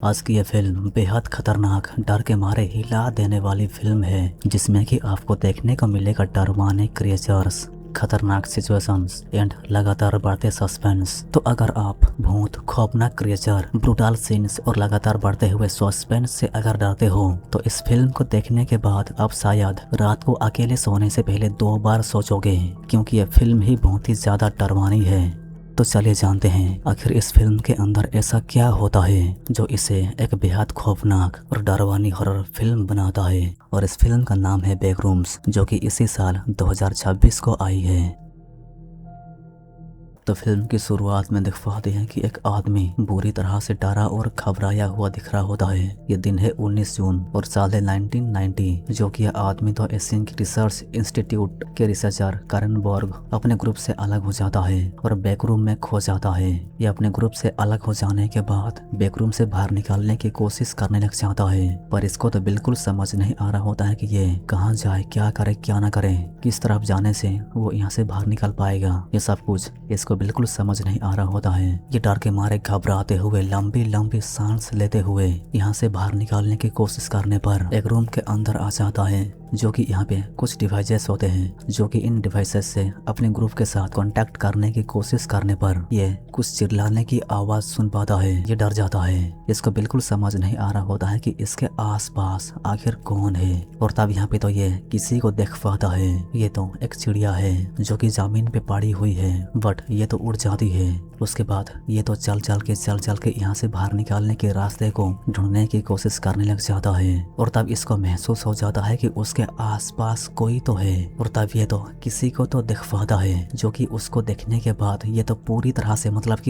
आज की ये फिल्म बेहद खतरनाक डर के मारे हिला देने वाली फिल्म है, जिसमें कि आपको देखने को मिलेगा डरवाने क्रिएचर्स, खतरनाक सिचुएशंस एंड लगातार बढ़ते सस्पेंस। तो अगर आप भूत, खौफनाक क्रिएचर, ब्रूटल सीन्स और लगातार बढ़ते हुए सस्पेंस से अगर डरते हो तो इस फिल्म को देखने के बाद आप शायद रात को अकेले सोने से पहले 2 बार सोचोगे, क्योंकि यह फिल्म ही बहुत ही ज्यादा डरवानी है। तो चलिए जानते हैं आखिर इस फिल्म के अंदर ऐसा क्या होता है जो इसे एक बेहद खौफनाक और डरवानी हॉरर फिल्म बनाता है। और इस फिल्म का नाम है बैकरूम्स, जो कि इसी साल 2026 को आई है। तो फिल्म की शुरुआत में दिखवाते हैं कि एक आदमी बुरी तरह से डरा और घबराया हुआ दिख रहा होता है। ये दिन है 19 जून और साल है 1990, जो कि यह आदमी तो एशियन रिसर्च इंस्टीट्यूट के रिसर्चर करन बोर्ग अपने ग्रुप से अलग हो जाता है और बैकरूम में खो जाता है। ये अपने ग्रुप से अलग हो जाने के बाद बैकरूम से बाहर निकालने की कोशिश करने लग जाता है, पर इसको तो बिल्कुल समझ नहीं आ रहा होता है कि ये कहाँ जाए, क्या करे क्या ना करे, किस तरफ जाने से वो यहाँ से बाहर निकल पाएगा। ये सब कुछ इसको बिल्कुल समझ नहीं आ रहा होता है। ये डर के मारे घबराते हुए लंबी लंबी सांस लेते हुए यहाँ से बाहर निकालने की कोशिश करने पर एक रूम के अंदर आ जाता है, जो कि यहाँ पे कुछ डिवाइसेस होते हैं, जो कि इन डिवाइसेस से अपने ग्रुप के साथ कांटेक्ट करने की कोशिश करने पर ये कुछ चिल्लाने की आवाज सुन पाता है। ये डर जाता है, इसको बिल्कुल समझ नहीं आ रहा होता है कि इसके आसपास आखिर कौन है। और तब यहाँ पे तो ये किसी को देख पाता है। ये तो एक चिड़िया है जो कि जमीन पे पड़ी हुई है, बट ये तो उड़ जाती है। उसके बाद ये तो चल चल के यहाँ से बाहर निकालने के रास्ते को ढूंढने की कोशिश करने लग जाता है। और तब इसको महसूस हो जाता है कि उसके आसपास कोई तो है। और तब ये तो किसी को तो दिख पाता है, जो कि उसको देखने के बाद ये तो पूरी तरह से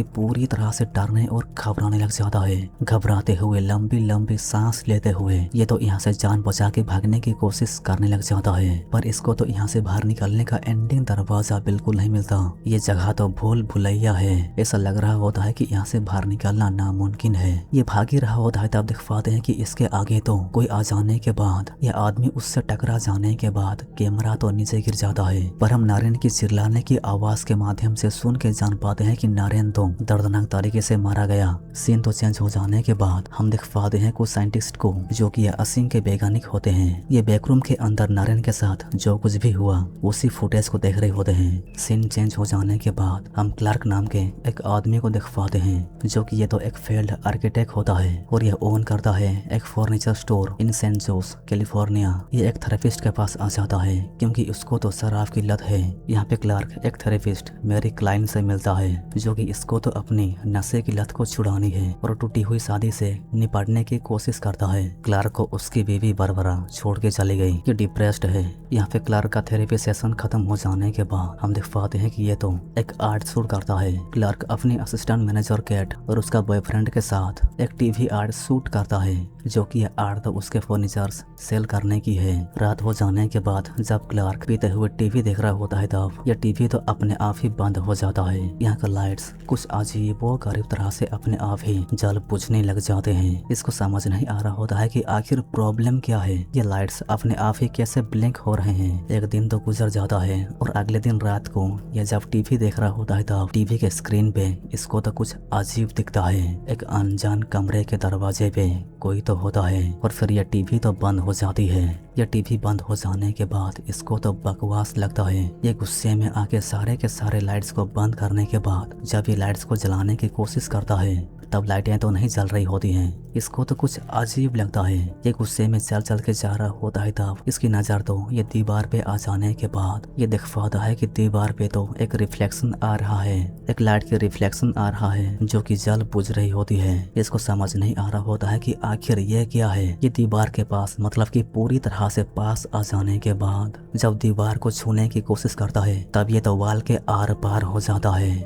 पूरी तरह से डरने और घबराने लग जाता है। घबराते हुए लंबी लंबी सांस लेते हुए ये तो यहाँ से जान बचा के भागने की कोशिश करने लग जाता है, पर इसको तो यहाँ से बाहर निकलने का एंडिंग दरवाजा बिल्कुल नहीं मिलता। ये जगह तो भूल भुलैया है। ऐसा लग रहा होता है कि यहाँ से बाहर निकलना नामुमकिन है। ये भाग ही रहा होता है, तब दिख पाते हैं कि इसके आगे तो कोई आ जाने के बाद यह आदमी उससे टकरा जाने के बाद कैमरा तो नीचे गिर जाता है। पर हम नारायण की चिल्लाने की आवाज के माध्यम से सुन के जान पाते हैं कि नारायण तो दर्दनाक तरीके से मारा गया। सीन तो चेंज हो जाने के बाद हम दिख पाते हैं कुछ साइंटिस्ट को, जो कि असीम के वैज्ञानिक होते हैं। ये बैकरूम के अंदर नारायण के साथ जो कुछ भी हुआ उसी फुटेज को देख रहे होते हैं। सीन चेंज हो जाने के बाद हम क्लार्क नाम के एक आदमी को दिख पाते हैं, जो कि ये तो एक फेल्ड आर्किटेक्ट होता है और यह ओन करता है एक furniture store in Saint Jose California. ये एक थेरेपिस्ट के पास आ जाता है, क्योंकि उसको तो शराब की लत है। यहाँ पे क्लार्क एक थेरेपिस्ट मेरी क्लाइंट से मिलता है, जो कि इसको तो अपनी नशे की लत को छुड़ानी है और टूटी हुई शादी से निपटने की कोशिश करता है। क्लार्क को उसकी बीवी बारबरा छोड़ के चली गई। ये डिप्रेस्ड है। यहाँ पे क्लार्क का थेरेपी सेशन खत्म हो जाने के बाद हम देख पाते हैं कि ये तो एक आर्ट शूट करता है। क्लार्क अपनी असिस्टेंट मैनेजर कैट और उसका बॉयफ्रेंड के साथ एक टीवी आर्ट शूट करता है, जो कि यह आर्ट तो उसके फर्नीचर्स सेल करने की है। रात हो जाने के बाद जब क्लार्क पीते हुए टीवी देख रहा होता है, तब यह टीवी तो अपने आप ही बंद हो जाता है। यहाँ का लाइट्स कुछ अजीब व गरीब तरह से अपने आप ही जल बुझने लग जाते हैं। इसको समझ नहीं आ रहा होता है कि आखिर प्रॉब्लम क्या है। ये लाइट्स अपने आप ही कैसे ब्लिंक हो रहे हैं। एक दिन तो गुजर जाता है और अगले दिन रात को यह जब टीवी देख रहा होता है, तब टीवी के स्क्रीन पे इसको तो कुछ अजीब दिखता है। एक अनजान कमरे के दरवाजे पे कोई तो होता है और फिर यह टीवी तो बंद हो जाती है। यह टीवी बंद हो जाने के बाद इसको तो बकवास लगता है। ये गुस्से में आके सारे के सारे लाइट्स को बंद करने के बाद जब ये लाइट्स को जलाने की कोशिश करता है, तब लाइटें तो नहीं जल रही होती हैं। इसको तो कुछ अजीब लगता है। ये गुस्से में चल के जा रहा होता है, तब इसकी नजर तो ये दीवार पे आ जाने के बाद ये दिख पाता है कि दीवार पे तो एक रिफ्लेक्शन आ रहा है। एक लाइट की रिफ्लेक्शन आ रहा है, जो कि जल बुझ रही होती है। इसको समझ नहीं आ रहा होता है कि आखिर ये क्या है। ये दीवार के पास कि पूरी तरह से पास आ जाने के बाद जब दीवार को छूने की कोशिश करता है, तब ये तो वाल के आर पार हो जाता है।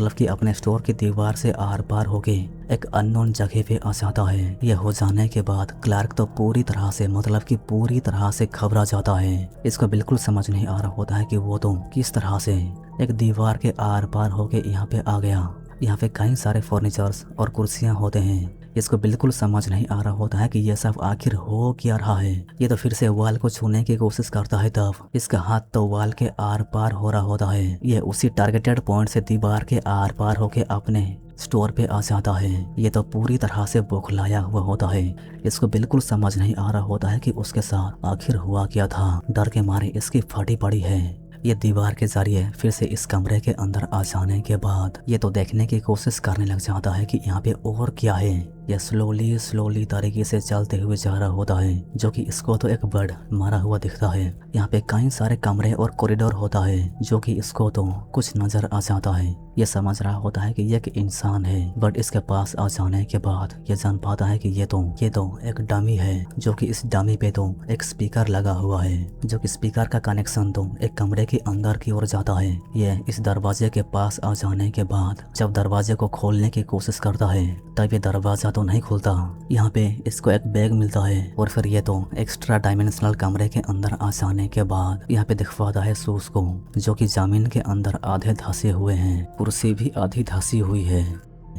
कि अपने स्टोर की दीवार से आर पार होके एक अननोन जगह पे आ जाता है। यह हो जाने के बाद क्लार्क तो पूरी तरह से घबरा जाता है। इसको बिल्कुल समझ नहीं आ रहा होता है कि वो तो किस तरह से एक दीवार के आर पार होके यहाँ पे आ गया। यहाँ पे कई सारे फर्नीचर्स और कुर्सियाँ होते हैं। इसको बिल्कुल समझ नहीं आ रहा होता है कि यह सब आखिर हो क्या रहा है। ये तो फिर से वॉल को छूने की कोशिश करता है, तब इसका हाथ तो वॉल के आर पार हो रहा होता है। यह उसी टारगेटेड पॉइंट से दीवार के आर पार होके अपने स्टोर पे आ जाता है। ये तो पूरी तरह से बौखलाया हुआ होता है। इसको बिल्कुल समझ नहीं आ रहा होता है कि उसके साथ आखिर हुआ क्या था। डर के मारे इसकी फटी पड़ी है। ये दीवार के जरिए फिर से इस कमरे के अंदर आ जाने के बाद ये तो देखने की कोशिश करने लग जाता है कि यहाँ पे और क्या है। यह स्लोली तरीके से चलते हुए जा रहा होता है, जो कि इसको तो एक बेड मारा हुआ दिखता है। यहाँ पे कई सारे कमरे और कॉरिडोर होता है, जो कि इसको तो कुछ नजर आ जाता है। ये समझ रहा होता है कि ये एक इंसान है, बट इसके पास आ जाने के बाद ये जान पाता है कि ये तो एक डमी है, जो कि इस डमी पे तो एक स्पीकर लगा हुआ है, जो कि स्पीकर का कनेक्शन तो एक कमरे के अंदर की ओर जाता है। ये इस दरवाजे के पास आ जाने के बाद जब दरवाजे को खोलने की कोशिश करता है, तब ये दरवाजा तो नहीं खुलता। यहाँ पे इसको एक बैग मिलता है और फिर ये तो एक्स्ट्रा डायमेंशनल कमरे के अंदर आ जाने के बाद यहाँ पे दिखवाता है शूज को, जो कि जमीन के अंदर आधे धंसे हुए हैं। कुर्सी भी आधी धंसी हुई है।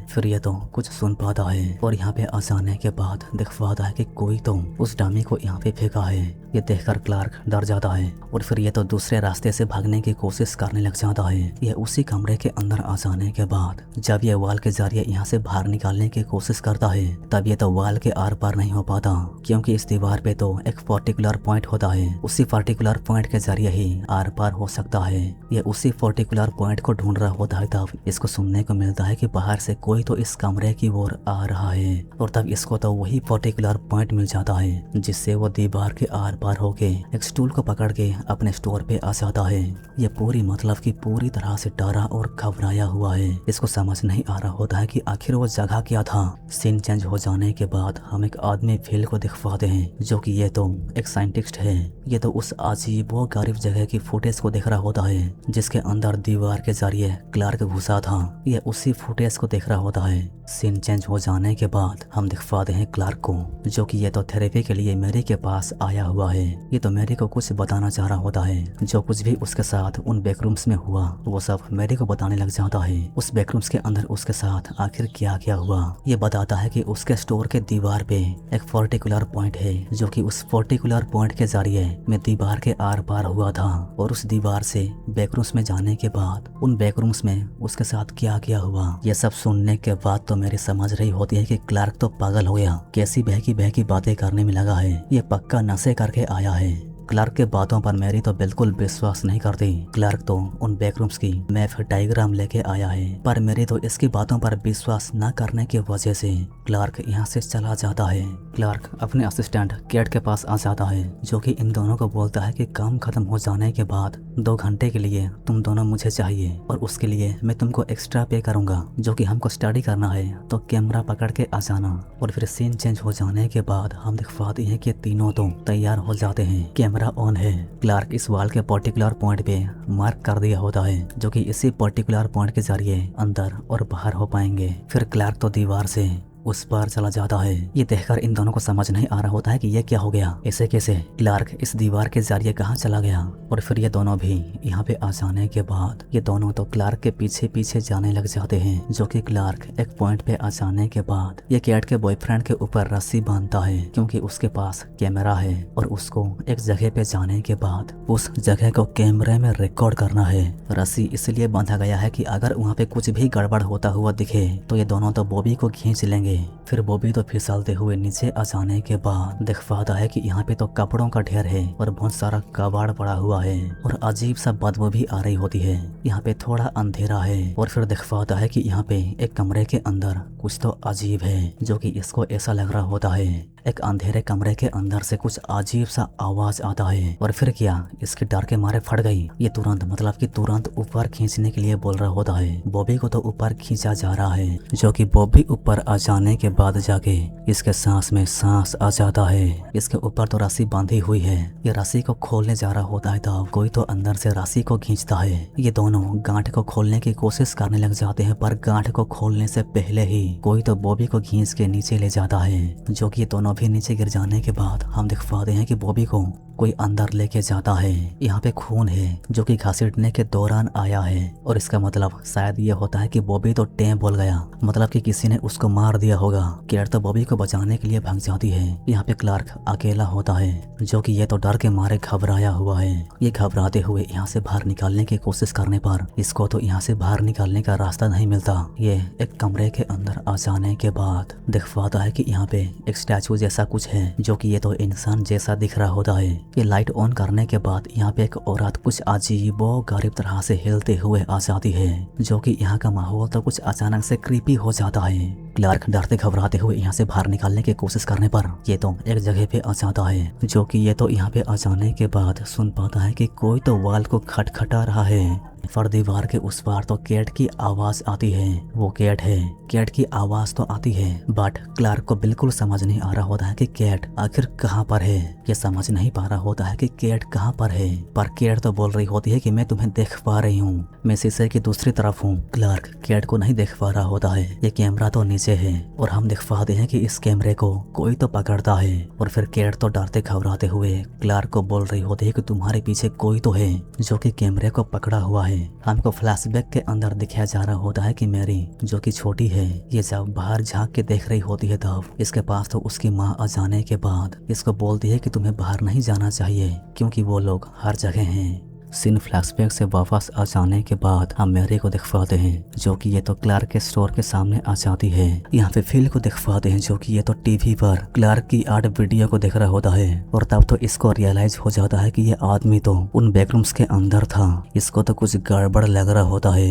फिर ये तो कुछ सुन पाता है और यहाँ पे आ जाने के बाद दिखवाता है कि कोई तो उस डमी को यहाँ पे फेंका है। ये देखकर क्लार्क डर जाता है और फिर ये तो दूसरे रास्ते से भागने की कोशिश करने लग जाता है। यह उसी कमरे के अंदर आ जाने के बाद जब ये वॉल के जरिए यहाँ से बाहर निकालने की कोशिश करता है, तब ये तो वॉल के आर पार नहीं हो पाता, क्योंकि इस दीवार पे तो एक पर्टिकुलर पॉइंट होता है। उसी पर्टिकुलर पॉइंट के जरिए ही आर पार हो सकता है। ये उसी पर्टिकुलर पॉइंट को ढूंढ रहा होता है, तब इसको सुनने को मिलता है कि बाहर से कोई तो इस कमरे की ओर आ रहा है और तब इसको तो वही पर्टिकुलर पॉइंट मिल जाता है, जिससे वो दीवार के आर पार होके एक स्टूल को पकड़ के अपने स्टोर पे आ जाता है। ये पूरी मतलब कि पूरी तरह से डरा और घबराया हुआ है। इसको समझ नहीं आ रहा होता है कि आखिर वो जगह क्या था। सीन चेंज हो जाने के बाद हम एक आदमी फील को दिखवाते हैं, जो कि ये तो एक साइंटिस्ट है। ये तो उस अजीब व गरीब जगह की फुटेज को देख रहा होता है, जिसके अंदर दीवार के जरिए क्लार्क घुसा था। ये उसी फुटेज को देख रहा होता है। सीन चेंज हो जाने के बाद हम दिखवाते हैं क्लार्क को, जो कि ये तो थेरेपी के लिए मेरी के पास आया हुआ है। ये तो मेरी को कुछ बताना चाह रहा होता है। जो कुछ भी उसके साथ उन बैकरूम्स में हुआ वो सब मेरी को बताने लग जाता है। उस बैकरूम्स के अंदर उसके साथ आखिर क्या क्या हुआ ये बताता है कि उसके स्टोर के दीवार पे एक पर्टिकुलर पॉइंट है, जो कि उस पर्टिकुलर पॉइंट के जरिए मैं दीवार के आर पार हुआ था। और उस दीवार से बैकरूम्स में जाने के बाद उन बैकरूम्स में उसके साथ क्या क्या हुआ, ये सब सुनने के बाद तो मेरी समझ रही होती है कि क्लार्क तो पागल हो गया। कैसी बहकी बातें करने में लगा है। ये पक्का नशे करके आया है। क्लार्क के बातों पर मेरी तो बिल्कुल विश्वास नहीं करती। क्लार्क तो उन बैकरूम्स की मैप डायग्राम लेके आया है, पर मेरी तो इसकी बातों पर विश्वास न करने की वजह से क्लार्क यहाँ से चला जाता है। क्लार्क अपने असिस्टेंट कैट के पास आ जाता है, जो कि इन दोनों को बोलता है कि काम खत्म हो जाने के बाद 2 घंटे के लिए तुम दोनों मुझे चाहिए और उसके लिए मैं तुमको एक्स्ट्रा पे करूंगा, जो कि हमको स्टडी करना है, तो कैमरा पकड़ के आ जाना। और फिर सीन चेंज हो जाने के बाद हम दिखवाते हैं कि तीनों तो तैयार हो जाते हैं। कैमरा ऑन है। क्लार्क इस वॉल के पर्टिकुलर पॉइंट पे मार्क कर दिया होता है, जो कि इसी पर्टिकुलर पॉइंट के जरिए अंदर और बाहर हो पाएंगे। फिर क्लार्क तो दीवार से उस पार चला जाता है। ये देखकर इन दोनों को समझ नहीं आ रहा होता है कि ये क्या हो गया, ऐसे कैसे क्लार्क इस दीवार के जरिए कहाँ चला गया। और फिर ये दोनों भी यहाँ पे आ जाने के बाद ये दोनों तो क्लार्क के पीछे पीछे जाने लग जाते हैं, जो कि क्लार्क एक पॉइंट पे आ जाने के बाद ये कैट के बॉयफ्रेंड के ऊपर रस्सी बांधता है, क्योंकि उसके पास कैमरा है और उसको एक जगह पे जाने के बाद उस जगह को कैमरे में रिकॉर्ड करना है। रस्सी इसलिए बांधा गया है कि अगर वहाँ पे कुछ भी गड़बड़ होता हुआ दिखे तो ये दोनों तो बॉबी को खींच लेंगे। फिर बॉबी तो फिसलते हुए नीचे आ जाने के बाद दिखवाता है कि यहाँ पे तो कपड़ों का ढेर है और बहुत सारा कबाड़ पड़ा हुआ है और अजीब सा बदबू भी आ रही होती है। यहाँ पे थोड़ा अंधेरा है और फिर दिखवाता है कि यहाँ पे एक कमरे के अंदर कुछ तो अजीब है, जो कि इसको ऐसा लग रहा होता है एक अंधेरे कमरे के अंदर से कुछ अजीब सा आवाज आता है। और फिर क्या इसके डर के मारे फट गई। ये तुरंत मतलब कि तुरंत ऊपर खींचने के लिए बोल रहा होता है। बॉबी को तो ऊपर खींचा जा रहा है, जो कि बॉबी ऊपर आ जाने के बाद जाके इसके सांस में सांस आ जाता है। इसके ऊपर तो रस्सी बांधी हुई है। ये रस्सी को खोलने जा रहा होता है, तब कोई तो अंदर से रस्सी को खींचता है। ये दोनों गांठ को खोलने की कोशिश करने लग जाते हैं, पर गांठ को खोलने से पहले ही कोई तो बॉबी को खींच के नीचे ले जाता है, जो कि दोनों भी नीचे गिर जाने के बाद हम दिखवाते हैं कि बॉबी को कोई अंदर लेके जाता है। यहाँ पे खून है जो कि घसीटने के दौरान आया है और इसका मतलब शायद ये होता है कि बॉबी तो टें बोल गया, मतलब कि किसी ने उसको मार दिया होगा। केट तो बॉबी को बचाने के लिए भाग जाती है। यहाँ पे क्लार्क अकेला होता है जो कि ये तो डर के मारे घबराया हुआ है। ये घबराते हुए यहाँ से बाहर निकालने की कोशिश करने पर इसको तो यहाँ से बाहर निकालने का रास्ता नहीं मिलता। ये एक कमरे के अंदर आ जाने के बाद दिख पाता है कि यहाँ पे एक स्टैचू जैसा कुछ है जो कि ये तो इंसान जैसा दिख रहा होता है। ये लाइट ऑन करने के बाद यहाँ पे एक औरत कुछ अजीबो गरीब तरह से हिलते हुए आ जाती है जो कि यहाँ का माहौल तो कुछ अचानक से क्रीपी हो जाता है। क्लार्क डरते घबराते हुए यहाँ से बाहर निकालने की कोशिश करने पर ये तो एक जगह पे आ जाता है जो कि ये तो यहाँ पे आ जाने के बाद सुन पाता है कि कोई तो वाल को खटखटा रहा है। पर दीवार के उस पार तो केट की आवाज आती है। वो केट है। केट की आवाज तो आती है बट क्लार्क को बिल्कुल समझ नहीं आ रहा होता है कि केट आखिर कहाँ पर है। ये समझ नहीं पा रहा होता है कि केट कहाँ पर है, पर केट तो बोल रही होती है कि मैं तुम्हें देख पा रही हूँ, मैं शीशे की दूसरी तरफ हूँ। क्लार्क केट को नहीं देख पा रहा होता है। ये कैमरा तो नीचे है और हम देख पाते हैं कि इस कैमरे को कोई तो पकड़ता है और फिर केट तो डरते घबराते हुए क्लार्क को बोल रही होती है कि तुम्हारे पीछे कोई तो है जो कि कैमरे को पकड़ा हुआ है। हमको फ्लैशबैक के अंदर दिखाया जा रहा होता है कि मैरी जो कि छोटी है, ये जब बाहर झांक के देख रही होती है तब इसके पास तो उसकी माँ आ जाने के बाद इसको बोलती है कि तुम्हें बाहर नहीं जाना चाहिए क्योंकि वो लोग हर जगह हैं। सीन फ्लैशबैक से वापस आ जाने के बाद हम मैरी को दिख पाते हैं जो कि ये तो क्लार्क के स्टोर के सामने आ जाती है। यहाँ पे फिल को दिख पाते हैं जो कि ये तो टीवी पर क्लार्क की आर्ट वीडियो को देख रहा होता है और तब तो इसको रियलाइज हो जाता है कि ये आदमी तो उन बैकरूम्स के अंदर था। इसको तो कुछ गड़बड़ लग रहा होता है।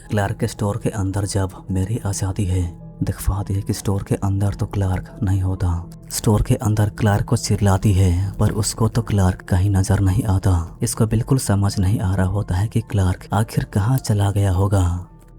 क्लार्क के स्टोर के अंदर जब मैरी आ जाती है दिख पाती है कि स्टोर के अंदर तो क्लार्क नहीं होता। स्टोर के अंदर क्लार्क को चिल्लाती है पर उसको तो क्लार्क कहीं नजर नहीं आता। इसको बिल्कुल समझ नहीं आ रहा होता है कि क्लार्क आखिर कहाँ चला गया होगा।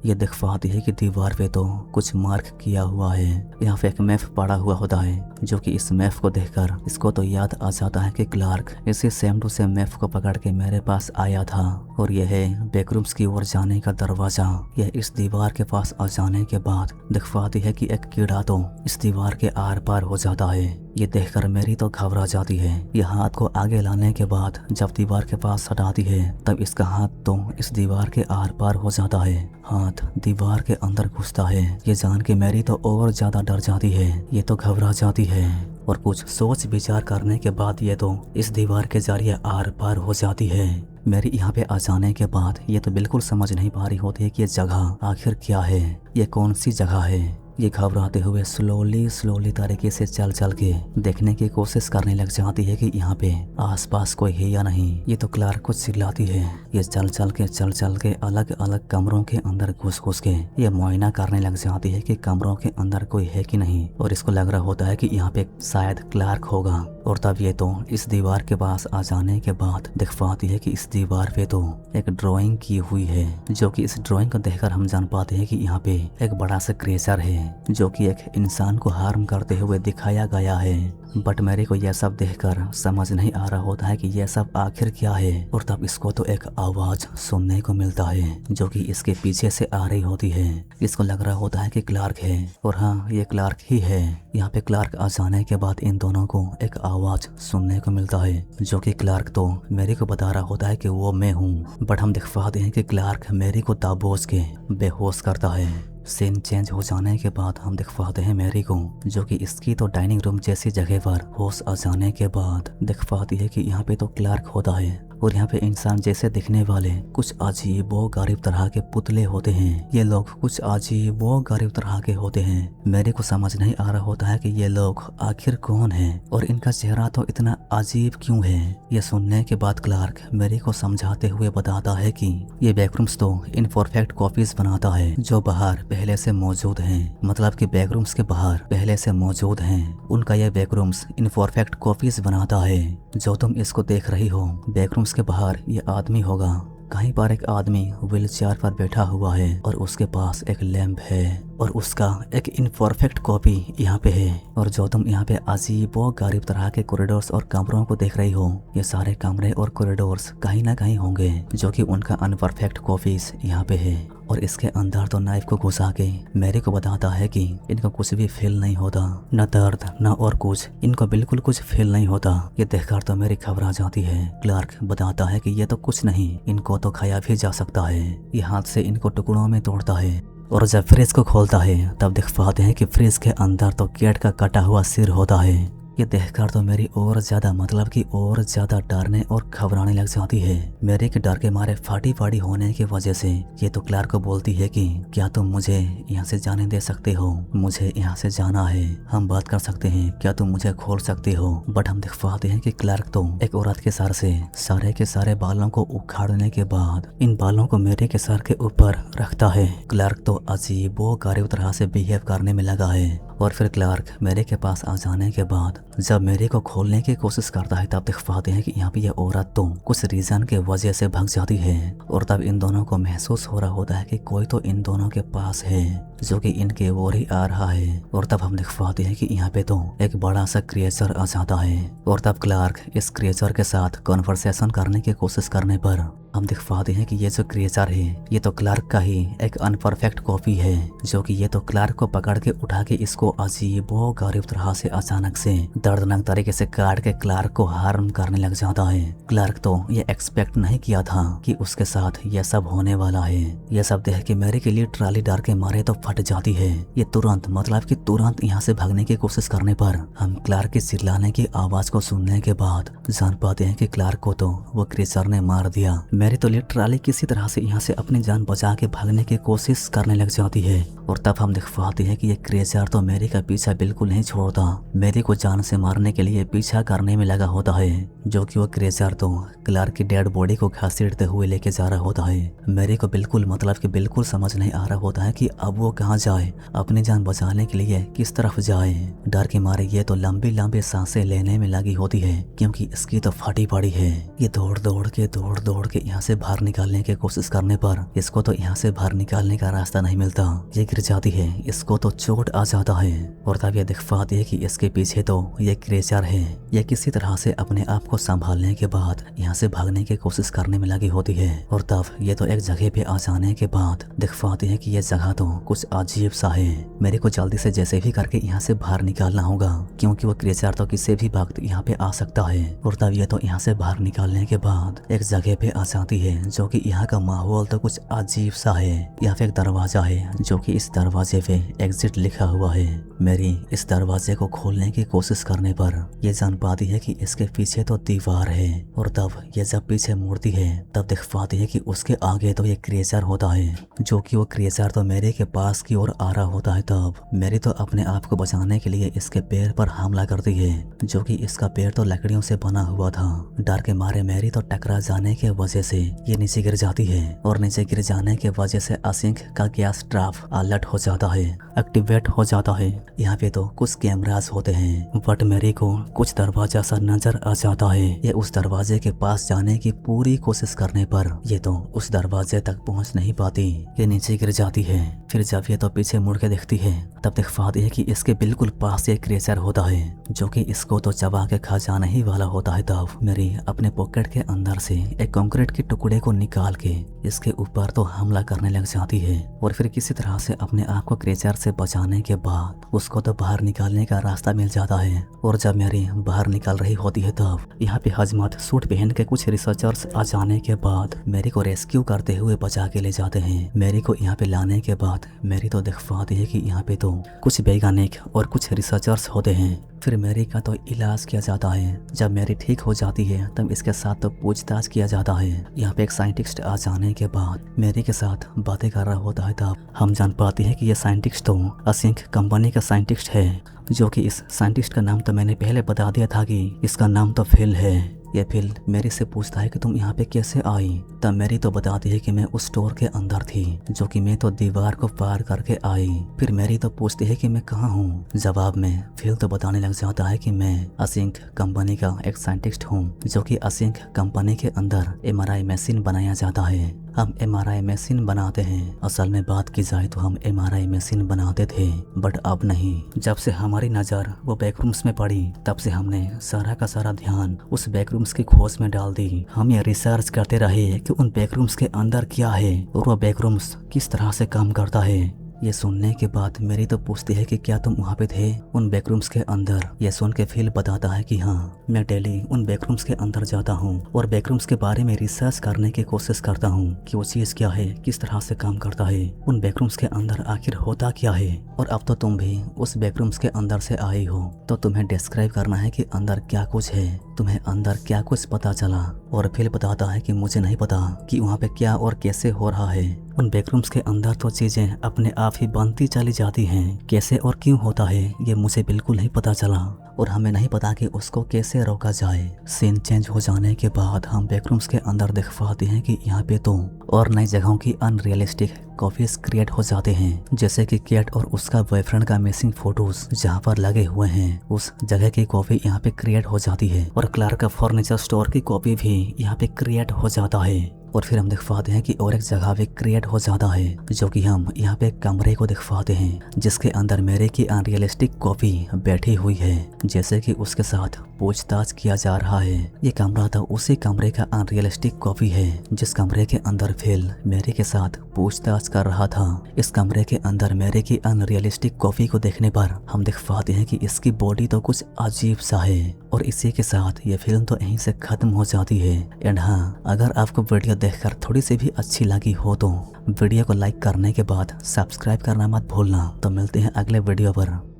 ये दिख पाती है कि दीवार पे तो कुछ मार्क किया हुआ है। यहाँ पे एक मैप पड़ा हुआ होता है जो कि इस मैप को देखकर इसको तो याद आ जाता है कि क्लार्क इसी सेम टू सेम मैप को पकड़ के मेरे पास आया था और यह है बैकरूम्स की ओर जाने का दरवाजा। यह इस दीवार के पास आ जाने के बाद दिख पाती है कि एक कीड़ा तो इस दीवार के आर पार हो जाता है। ये देखकर मेरी तो घबरा जाती है। ये हाथ को आगे लाने के बाद जब दीवार के पास हटाती है तब इसका हाथ तो इस दीवार के आर पार हो जाता है। हाथ दीवार के अंदर घुसता है। ये जान के मेरी तो और ज्यादा डर जाती है। ये तो घबरा जाती है और कुछ सोच विचार करने के बाद ये तो इस दीवार के जरिए आर पार हो जाती है। मेरी यहाँ पे आ जाने के बाद ये तो बिल्कुल समझ नहीं पा रही होती है कि ये जगह आखिर क्या है, ये कौन सी जगह है। ये घबराते हुए स्लोली तरीके से चल चल के देखने की कोशिश करने लग जाती है कि यहाँ पे आसपास कोई है या नहीं। ये तो क्लार्क को चिल्लाती है। ये चल चल के अलग अलग कमरों के अंदर घुस के ये मुआयना करने लग जाती है कि कमरों के अंदर कोई है कि नहीं और इसको लग रहा होता है कि यहाँ पे शायद क्लार्क होगा। और तब ये तो इस दीवार के पास आ जाने के बाद दिख पाती है कि इस दीवार पे तो एक ड्राइंग की हुई है जो कि इस ड्राइंग को देखकर हम जान पाते हैं कि यहाँ पे एक बड़ा सा क्रिएचर है जो कि एक इंसान को हार्म करते हुए दिखाया गया है। बट मेरे को यह सब देखकर समझ नहीं आ रहा होता है कि यह सब आखिर क्या है। और तब इसको तो एक आवाज सुनने को मिलता है जो कि इसके पीछे से आ रही होती है। इसको लग रहा होता है कि क्लार्क है और हाँ ये क्लार्क ही है। यहाँ पे क्लार्क आ जाने के बाद इन दोनों को एक आवाज सुनने को मिलता है जो कि क्लार्क तो मेरी को बता रहा होता है कि वो मैं हूँ। बट हम देख पाते हैं कि क्लार्क मेरी को दाबोच के बेहोश करता है। सीन चेंज हो जाने के बाद हम देख पाते हैं मैरी को जो कि इसकी तो डाइनिंग रूम जैसी जगह पर होश आ जाने के बाद देख पाती है कि यहाँ पे तो क्लार्क होता है और यहाँ पे इंसान जैसे दिखने वाले कुछ अजीब व गरीब तरह के पुतले होते हैं। ये लोग कुछ अजीब व गरीब तरह के होते हैं। मेरे को समझ नहीं आ रहा होता है कि ये लोग आखिर कौन है और इनका चेहरा तो इतना अजीब क्यों है। ये सुनने के बाद क्लार्क मेरी को समझाते हुए बताता है कि ये बैकरूम्स तो इनपरफेक्ट कॉपीज बनाता है जो बाहर पहले से मौजूद हैं। मतलब कि बैकरूम्स के बाहर पहले से मौजूद हैं उनका ये बैकरूम्स इनपरफेक्ट कॉपीज बनाता है। जो तुम इसको देख रही हो बैकरूम्स के बाहर ये आदमी होगा। कहीं पर एक आदमी व्हील चेयर पर बैठा हुआ है और उसके पास एक लैंप है। और उसका एक इनपरफेक्ट कॉपी यहाँ पे है। और जो तुम यहाँ पे अजीब व गरीब तरह के कॉरिडोर्स और कमरों को देख रही हो, ये सारे कमरे और कॉरिडोर्स कहीं ना कहीं होंगे जो कि उनका अनपरफेक्ट कॉपीज यहाँ पे है। और इसके अंदर तो नाइफ को घुसा के मैरी को बताता है कि इनको कुछ भी फील नहीं होता, न दर्द न और कुछ, इनको बिल्कुल कुछ फील नहीं होता। ये देखकर तो मेरी घबरा जाती है। क्लार्क बताता है कि ये तो कुछ नहीं, इनको तो खाया भी जा सकता है। ये हाथ से इनको टुकड़ों में तोड़ता है और जब फ्रिज को खोलता है तब देख पाते हैं कि फ्रिज के अंदर तो कैट का कटा हुआ सिर होता है। ये देखकर तो मेरी और ज्यादा मतलब कि और ज्यादा डरने और घबराने लग जाती है। मेरे के डर के मारे फाटी फाड़ी होने की वजह से ये तो क्लार्क को बोलती है कि क्या तुम मुझे यहाँ से जाने दे सकते हो, मुझे यहाँ से जाना है, हम बात कर सकते हैं, क्या तुम मुझे खोल सकते हो। बट हम देख पाते हैं कि क्लार्क तो एक औरत के सर से सारे के सारे बालों को उखाड़ने के बाद इन बालों को मेरे के सर के ऊपर रखता है। क्लार्क तो अजीब व गरीब तरह से बिहेव करने में लगा है। और फिर क्लार्क मेरे के पास आ जाने के बाद जब मेरे को खोलने की कोशिश करता है तब देख पाते हैं कि यहाँ पे ये औरत तो कुछ रीजन के वजह से भाग जाती है। और तब इन दोनों को महसूस हो रहा होता है कि कोई तो इन दोनों के पास है जो कि इनके ओर ही आ रहा है। और तब हम देख पाते हैं कि यहाँ पे तो एक बड़ा सा क्रिएचर आ जाता है। और तब क्लार्क इस क्रिएचर के साथ कॉन्वर्सेशन करने की कोशिश करने पर हम दिख पाते हैं कि ये जो क्रिएचर है ये तो क्लार्क का ही एक अनपरफेक्ट कॉपी है, जो कि ये तो क्लार्क को पकड़ के उठा के इसको अजीब व गरीब तरह से अचानक से दर्दनाक तरीके से काट के क्लार्क को हार्म करने लग जाता है। क्लार्क तो ये एक्सपेक्ट नहीं किया था कि उसके साथ ये सब होने वाला है। ये सब देख के मेरे के लिए ट्राली डर के मारे तो फट जाती है। ये तुरंत मतलब कि तुरंत यहाँ से भागने की कोशिश करने पर हम क्लार्क के चिल्लाने की आवाज को सुनने के बाद जान पाते हैं कि क्लार्क को तो वो क्रिएचर ने मार दिया। मेरी तो लिटरली किसी तरह से यहाँ से अपनी जान बचा के भागने की कोशिश करने लग जाती है। और तब हम देख पाते हैं कि ये क्रिएचर तो मेरी का पीछा बिल्कुल नहीं छोड़ता, मेरी को जान से मारने के लिए पीछा करने में लगा होता है। जो कि वो क्रिएचर तो क्लार्क की डेड बॉडी को घसीटते हुए लेके जा रहा होता है। मेरे को बिल्कुल मतलब कि बिल्कुल समझ नहीं आ रहा होता है कि अब वो कहाँ जाए, अपनी जान बचाने के लिए किस तरफ जाए। डर के मारे ये तो लंबी लंबी सांसें लेने में लगी होती है क्योंकि इसकी तो फटी पड़ी है। ये दौड़ दौड़ के यहाँ से बाहर निकालने की कोशिश करने पर इसको तो यहाँ से बाहर निकालने का रास्ता नहीं मिलता। ये गिर जाती है, इसको तो चोट आ जाता है। और तब ये दिख पाती है कि इसके पीछे तो ये क्रिएचर है। ये किसी तरह से अपने आप को संभालने के बाद यहाँ से भागने की कोशिश करने में लगी होती है। और तब ये तो एक जगह पे आ जाने के बाद दिख पाती है कि ये जगह तो कुछ अजीब सा है। मेरे को जल्दी से जैसे भी करके यहाँ से बाहर निकालना होगा क्योंकि वो क्रिएचर तो किसी भी वक्त यहाँ पे आ सकता है। और तब ये तो यहाँ से बाहर निकालने के बाद एक जगह पे आ जाती है जो कि यहाँ का माहौल तो कुछ अजीब सा है। यहाँ पे एक दरवाजा है जो कि इस दरवाजे पे एग्जिट लिखा हुआ है। मेरी इस दरवाजे को खोलने की कोशिश करने पर यह जान पाती है कि इसके पीछे तो दीवार है। और तब ये जब पीछे मुड़ती है तब देख पाती है कि उसके आगे तो ये क्रिएचर होता है, जो कि वो क्रिएचर तो मेरे के पास की ओर आ रहा होता है। तब मेरी तो अपने आप को बचाने के लिए इसके पैर पर हमला करती है, जो कि इसका पैर तो लकड़ियों से बना हुआ था। डर के मारे मेरी तो टकरा जाने के वजह से ये नीचे गिर जाती है और नीचे गिर जाने के वजह से असिंक का गैस ट्रैप अलर्ट हो जाता है, एक्टिवेट हो जाता है। यहाँ पे तो कुछ कैमरास होते हैं बट मेरी को कुछ दरवाजा सा नजर आ जाता है। ये उस दरवाजे के पास जाने की पूरी कोशिश करने पर ये तो उस दरवाजे तक पहुँच नहीं पाती, ये नीचे गिर जाती है। फिर जब ये तो पीछे मुड़ के देखती है तब देख पाती है कि इसके बिल्कुल पास ये क्रिएचर होता है जो कि इसको तो चबा के खा जाने ही वाला होता है। तब मेरी अपने पॉकेट के अंदर से एक कंक्रीट के टुकड़े को निकाल के इसके ऊपर तो हमला करने लग जाती है। और फिर किसी तरह से अपने आप को क्रिएचर से बचाने के बाद उसको तो बाहर निकालने का रास्ता मिल जाता है। और जब मेरी बाहर निकल रही होती है तब यहाँ पे हजमत सूट पहन के कुछ रिसर्चर्स आ जाने के बाद मेरी को रेस्क्यू करते हुए बचा के ले जाते हैं। मेरी को यहाँ पे लाने के बाद मेरी तो देख पाती है कि यहाँ पे तो कुछ वैज्ञानिक और कुछ रिसर्चर्स होते हैं। फिर मेरी का तो इलाज किया जाता है। जब मेरी ठीक हो जाती है तब इसके साथ तो पूछताछ किया जाता है। यहाँ पे एक साइंटिस्ट आ जाने के बाद मेरी के साथ बातें कर रहा होता है। तब हम जान पाते हैं कि ये साइंटिस्ट तो असिंक कंपनी का साइंटिस्ट है, जो कि इस साइंटिस्ट का नाम तो मैंने पहले बता दिया था कि इसका नाम तो फिल है। ये फिल मेरी से पूछता है कि तुम यहाँ पे कैसे आई। तब मेरी तो बताती है कि मैं उस स्टोर के अंदर थी, जो कि मैं तो दीवार को पार करके आई। फिर मेरी तो पूछती है कि मैं कहाँ हूँ। जवाब में फिल तो बताने लग जाता है कि मैं असिंक कंपनी का एक साइंटिस्ट हूँ, जो कि असिंक कंपनी के अंदर MRI मशीन बनाया जाता है। हम MRI मशीन बनाते हैं। असल में बात की जाए तो हम MRI मशीन बनाते थे, बट अब नहीं। जब से हमारी नज़र वो बैकरूम्स में पड़ी, तब से हमने सारा का सारा ध्यान उस बैकरूम्स की खोज में डाल दी। हम ये रिसर्च करते रहे कि उन बैकरूम्स के अंदर क्या है और वो बैकरूम्स किस तरह से काम करता है। ये सुनने के बाद मेरी तो पूछती है कि क्या तुम वहाँ पे थे उन बैकरूम्स के अंदर। ये सुन के फील बताता है कि हाँ, मैं डेली उन बैकरूम्स के अंदर जाता हूँ और बैकरूम्स के बारे में रिसर्च करने की कोशिश करता हूँ कि वो चीज़ क्या है, किस तरह से काम करता है, उन बैकरूम्स के अंदर आखिर होता क्या है। और अब तो तुम भी उस बैकरूम्स के अंदर से आई हो, तो तुम्हें डिस्क्राइब करना है कि अंदर क्या कुछ है, तुम्हें अंदर क्या कुछ पता चला। और फिर बताता है कि मुझे नहीं पता कि वहाँ पे क्या और कैसे हो रहा है। उन बैकरूम्स के अंदर तो चीजें अपने आप ही बनती चली जाती हैं। कैसे और क्यों होता है ये मुझे बिल्कुल नहीं पता चला और हमें नहीं पता कि उसको कैसे रोका जाए। सीन चेंज हो जाने के बाद हम बैकरूम्स के अंदर देख पाते हैं कि यहाँ पे तो और नई जगहों की अनरियलिस्टिक कॉपीज क्रिएट हो जाते हैं, जैसे कि कैट और उसका बॉयफ्रेंड का मिसिंग फोटोज जहाँ पर लगे हुए हैं उस जगह की कॉपी यहाँ पे क्रिएट हो जाती है और क्लार्क का फर्नीचर स्टोर की कॉपी भी यहाँ पे क्रिएट हो जाता है। और फिर हम दिख पाते हैं कि और एक जगह भी क्रिएट हो जाता है, जो कि हम यहाँ पे एक कमरे को दिख पाते हैं जिसके अंदर मेरे की अनरियलिस्टिक कॉपी बैठी हुई है, जैसे कि उसके साथ पूछताछ किया जा रहा है। ये कमरा तो उसी कमरे का अनरियलिस्टिक कॉपी है जिस कमरे के अंदर फिल मेरे के साथ पूछताछ कर रहा था। इस कमरे के अंदर मेरे की अनरियलिस्टिक कॉपी को देखने पर हम देख पाते हैं कि इसकी बॉडी तो कुछ अजीब सा है। और इसी के साथ ये फिल्म तो यहीं से खत्म हो जाती है। एंड हाँ, अगर आपको वीडियो देखकर थोड़ी सी भी अच्छी लगी हो तो वीडियो को लाइक करने के बाद सब्सक्राइब करना मत भूलना। तो मिलते हैं अगले वीडियो पर।